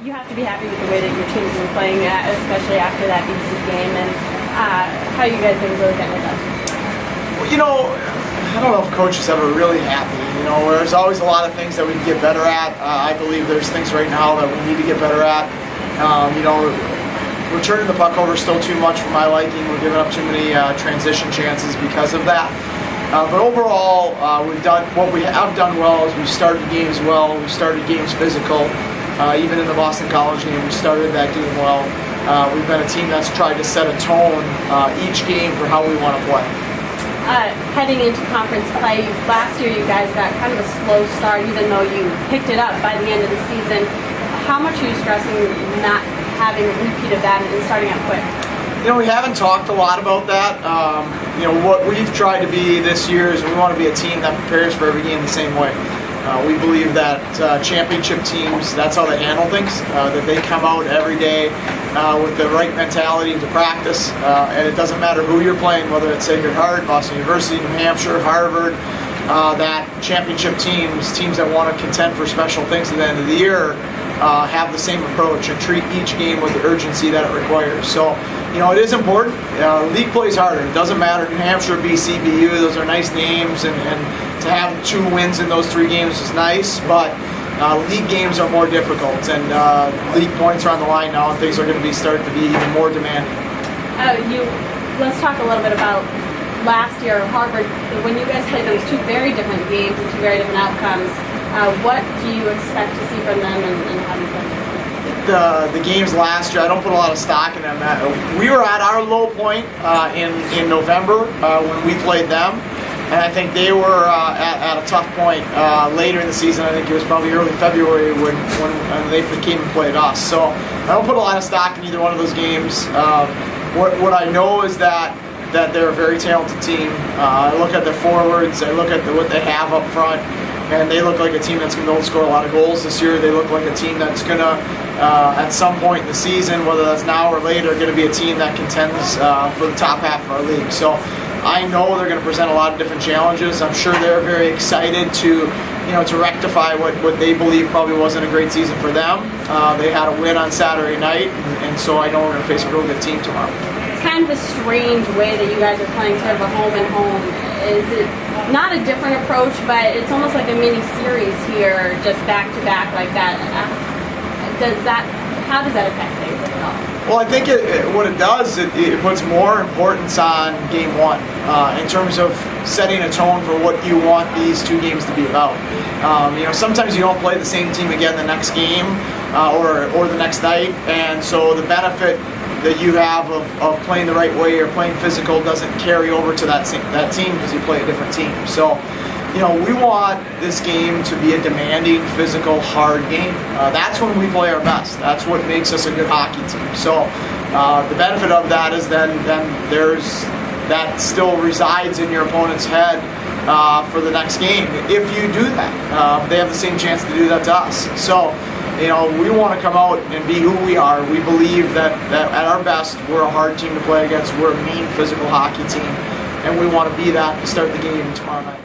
You have to be happy with the way that your team's been playing, especially after that BC game, and how you guys been really getting it done. Well, you know, I don't know if coach is ever really happy. You know, there's always a lot of things that we can get better at. I believe there's things right now that we need to get better at. You know, we're turning the puck over still too much for my liking. We're giving up too many transition chances because of that. But overall, we've done what we have done well is we've started games well. We started games physical. Even in the Boston College game, we started that game well. We've been a team that's tried to set a tone each game for how we want to play. Heading into conference play, last year you guys got kind of a slow start, even though you picked it up by the end of the season. How much are you stressing not having a repeat of that and starting out quick? You know, we haven't talked a lot about that. You know, what we've tried to be this year is we want to be a team that prepares for every game the same way. We believe that championship teams, that's how they handle things, that they come out every day with the right mentality to practice, and it doesn't matter who you're playing, whether it's Sacred Heart, Boston University, New Hampshire, Harvard, that championship teams that want to contend for special things at the end of the year have the same approach and treat each game with the urgency that it requires. So, you know, it is important. League plays harder. It doesn't matter. New Hampshire, BC, BU, those are nice names, and to have 2 wins in those 3 games is nice, but league games are more difficult, and league points are on the line now, and things are going to be starting to be even more demanding. Let's talk a little bit about last year, Harvard. When you guys played those 2 very different games and 2 very different outcomes, what do you expect to see from them, and how do you play? The games last year, I don't put a lot of stock in them. We were at our low point in November when we played them, and I think they were at a tough point later in the season. I think it was probably early February when they came and played us. So I don't put a lot of stock in either one of those games. What I know is that they're a very talented team. I look at their forwards, I look at what they have up front, and they look like a team that's going to be able to score a lot of goals this year. They look like a team that's going to, at some point in the season, whether that's now or later, going to be a team that contends for the top half of our league. So I know they're going to present a lot of different challenges. I'm sure they're very excited to rectify what they believe probably wasn't a great season for them. They had a win on Saturday night, and so I know we're going to face a real good team tomorrow. It's kind of a strange way that you guys are playing sort of a home and home. Is it not a different approach, but it's almost like a mini series here, just back to back like that? How does that affect things at all? Well, I think what it does, it puts more importance on game 1 in terms of setting a tone for what you want these 2 games to be about. You know, sometimes you don't play the same team again the next game or the next night, and so the benefit that you have of playing the right way or playing physical doesn't carry over to that team because you play a different team. So, you know, we want this game to be a demanding, physical, hard game. That's when we play our best. That's what makes us a good hockey team. So the benefit of that is then there's that still resides in your opponent's head for the next game. If you do that, they have the same chance to do that to us. So, you know, we want to come out and be who we are. We believe that at our best, we're a hard team to play against. We're a mean, physical hockey team, and we want to be that to start the game tomorrow night.